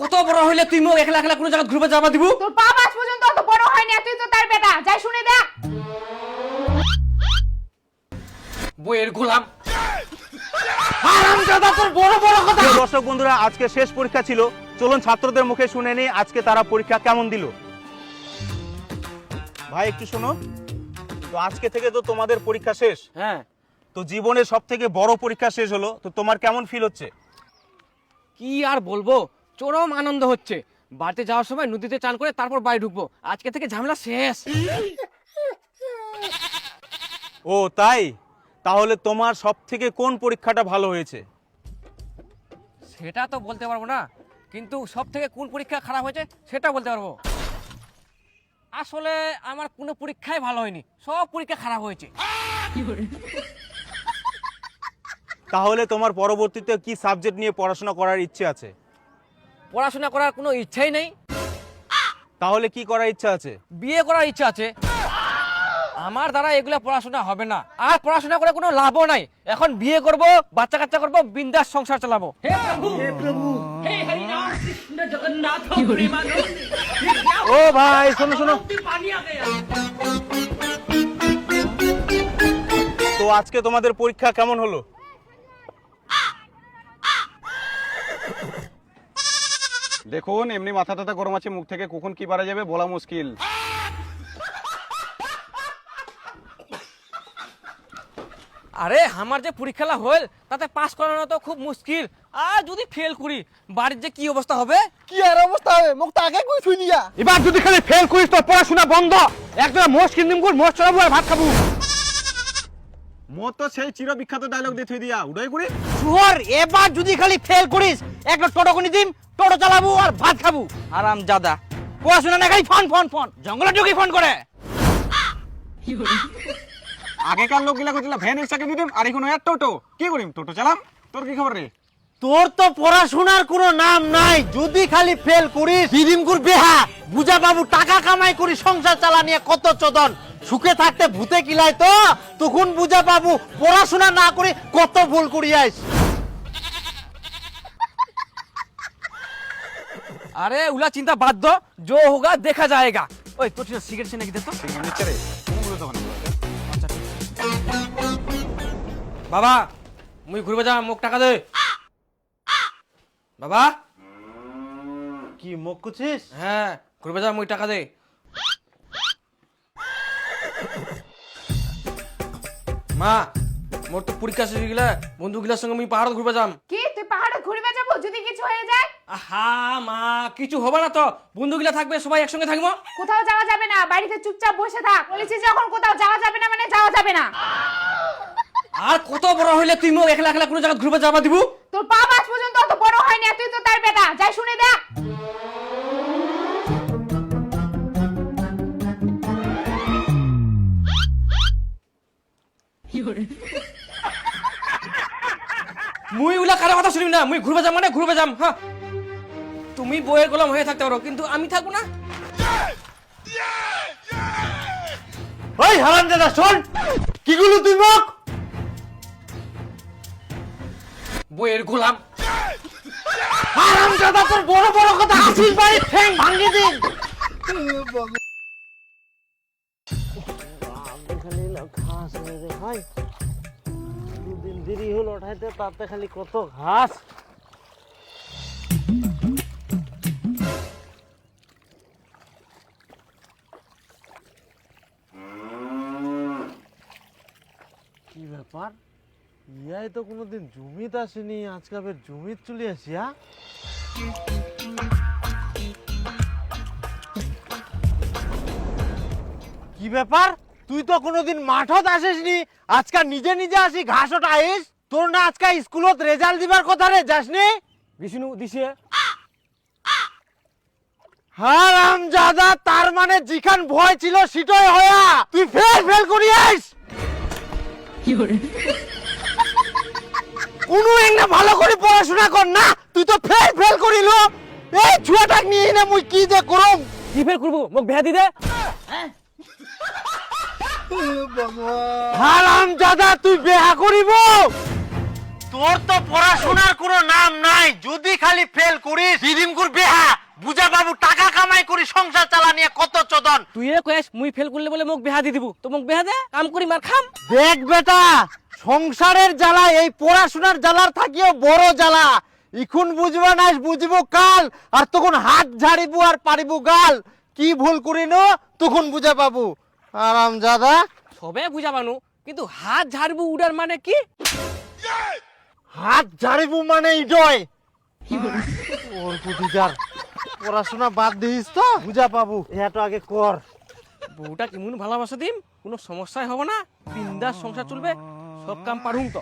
কত বড় হইলে তুই মোক একলা একলা কোন জায়গা ঘুরবে যাবা দিব? তোর বাপ আজ পর্যন্ত অত বড় হয়নি, তুই তো তার বেটা, যাই শুনে দেখ। বইয়ের গোলাম হারামজাদা, তোর বড় বড় কথা। প্রিয় দর্শক বন্ধুরা, আজকে শেষ পরীক্ষা ছিল, চলুন ছাত্রদের মুখে শুনে নিই আজকে তারা পরীক্ষা কেমন দিল। ভাই একটু শোনো তো, আজকে থেকে তো তোমাদের পরীক্ষা শেষ। হ্যাঁ, তো জীবনের সবথেকে বড় পরীক্ষা শেষ হলো, তো তোমার কেমন ফিল হচ্ছে? কি আর বলবো, চরম আনন্দ হচ্ছে। বাড়িতে যাওয়ার সময় নদীতে চান করে তারপর বাড়ি ঢুকবো, আজকে থেকে ঝামেলা শেষ। ও তাই, তাহলে তোমার সবথেকে কোন পরীক্ষাটা ভালো হয়েছে? সেটা তো বলতে পারবো না, কিন্তু সব থেকে কোন পরীক্ষা খারাপ হয়েছে সেটা বলতে পারবো। আসলে আমার কোনো পরীক্ষাই ভালো হয়নি, সব পরীক্ষা খারাপ হয়েছে। তাহলে তোমার পরবর্তীতে কি সাবজেক্ট নিয়ে পড়াশোনা করার ইচ্ছে আছে? পড়াশোনা করার কোনো ইচ্ছাই নেই। তাহলে কি করার ইচ্ছা আছে? বিয়ে করার ইচ্ছা আছে। আমার দ্বারা এগুলা পড়াশোনা হবে না, আর পড়াশোনা করে কোনো লাভও নাই। এখন বিয়ে করব, বাচ্চা কাচ্চা করব, বিন্দাস সংসার চালাবো। ও ভাই শোনো শোনো, তো আজকে তোমাদের পরীক্ষা কেমন হলো? দেখুন, এমনি মাথা টাথা গরম আছে, মুখ থেকে কখন কি পারা যাবে বলা মুশকিল। আরে আমার যে পরীক্ষাটা হল তাতে পাস করানো তো খুব মুশকিল, আর যদি ফেল করি বাড়ির যে কি অবস্থা হবে। কি আর অবস্থা হবে, মুখ তো আগে কই থুই দিয়া। এবার যদি খালি ফেল করিস তো পড়াশোনা বন্ধ, একদম মোষ কিনদিম কর, মোষ চড়াবো আর ভাত খাবো। মোর তো সেই চির বিখ্যাত ডায়লগ দিয়ে থুই দিয়া উড়াই করি। শুহর, এবার যদি খালি ফেল করিস একটা টোটো কিনে দিম, টোটো চালাবো আর ভাত খাবো। আরাম জাদা, পড়াশোনা না খালি ফোন ফোন ফোন, জঙ্গলে ঢুকে ফোন করে। আগেকার লোকগুলা কইছিল ভ্যান রিক্সাকে দিতাম, আর এখন এত টোটো কি করিম, টোটো চালাম। তোর কি খবর রে? তোর তো পড়াশোনার কোনো নাম নাই, যদি খালি ফেল করিস দিদিমকুর বেহা বুঝা বাবু টাকা কামাই করি সংসার চালা নিয়ে কত চোদন, সুখে থাকতে ভূতে কিলাই তো তখন বুঝা বাবু পড়াশোনা না করে কত ভুল করিয়াস। আরে উলা চিন্তা বাদ দো, जो होगा देखा जाएगा। ওই তোর সিগারেট নাকি দে তো। নিচে রে কোনগুলো তখন বাবা মুই ঘুরবে যাম, মোক টাকা দে। বাবা কি মুখ কুছিস? হ্যাঁ ঘুরবে যাম, মুই টাকা দে। মা মোর তো পরীক্ষা শেষ হয়ে গেলে, বন্ধুগুলার সঙ্গে মুই পাহাড়ত ঘুরবে যাম। কি তুই পাহাড়ে ঘুরবে যাবো, যদি কিছু হয়ে যায়? আহা মা, কিছু হবে না তো, বন্ধুগুলা থাকবে, সবাই একসঙ্গে থাকবো। কোথাও যাওয়া যাবে না, বাড়িতে চুপচাপ বসে থাক। বলেছি যখন কোথাও যাওয়া যাবে না মানে যাওয়া যাবে না। আর কত বড় হইলে তুই মোক একলা একলা কোন জায়গা ঘুরবে যাবা দিব? তোর বাপ আজ পর্যন্ত অত বড় হয়নি, তুই তো তার বেটা, যাই শুনে দেখ। মুই উলা কারো কথা শুনিম না, মুই ঘুরবে যাম মানে ঘুরবে যাম। হ্যাঁ তুমি বইয়ের গোলাম হয়ে থাকতে পারো, কিন্তু আমি থাকবো না। ওই হারাম দাদা শোন, কি গুলো তুই মুখ? বইয়ের গোলাম হারাম দাদা, তোর বড় বড় কথা আসিস ভাই, ঠ্যাং ভাঙিয়ে দিন। ঘাস মেরে ভাই, দুদিন দেরি হলো ওঠাইতে, তাতে খালি কত ঘাস। কি ব্যাপার, ইয়াই তো কোনোদিন জমিত আসেনি, আজকে আবার জমিত চলে আসিয়া। কি ব্যাপার, তুই তো কোনোদিন মাঠত আসিসনি, আজকে নিজে নিজে আসি ঘাসত আইস। তোর না আজকে স্কুলত রেজাল্ট দিবার কথা রে, যাসনি? বিষ্ণু দিছে। হারাম জাদা, তার মানে যেখান ভয় ছিল সেটাই হয়া তুই ফেল ফেল করি আইস। কোনো একটা ভালো করে পড়াশোনা কর না, তুই তো ফেল ফেল করিল। এই ছুয়াটাক নিয়ে না মুই কি যে করম। কি ফের করবো, মোক ভেয়া দি দে। হারাম জাদা, তুই বেহা করিব? তোর তো পড়াশোনার কোনো নাম নাই, যদি খালি ফেল করিস দিদিমকুর বেহা বুঝা বাবু টাকা কামাই করি সংসার চালা নিয়ে কত চোদন। তুই এ কয়েস মুই ফেল করলে বলে মোক বেহা দি দিব, তো মোক বেহা দে, কাম করি মার খাম। দেখ বেটা, সংসারের জ্বালা এই পড়াশোনার জ্বালার থাকিও বড় জ্বালা। ইখুন বুঝবা নাই, বুঝবো কাল, আর তখন হাত ঝাড়িব আর পারিব গাল। কি ভুল করিন তখন বুঝা পাবো। আরাম জাদা, সবে বুঝা পানু, কিন্তু হাত ঝাড়বু উড়ার মানে কি? হাত ঝাড়িব মানে ইডয় ওর বুঝিজার পড়াশোনা বাদ দিস তো বুঝা পাবো। এটা আগে কর। বউটা কেমন ভালোবাসা দিম, কোনো সমস্যাই হবে না, বিন্দাস সংসার চলবে, সব কাম পারুম তো।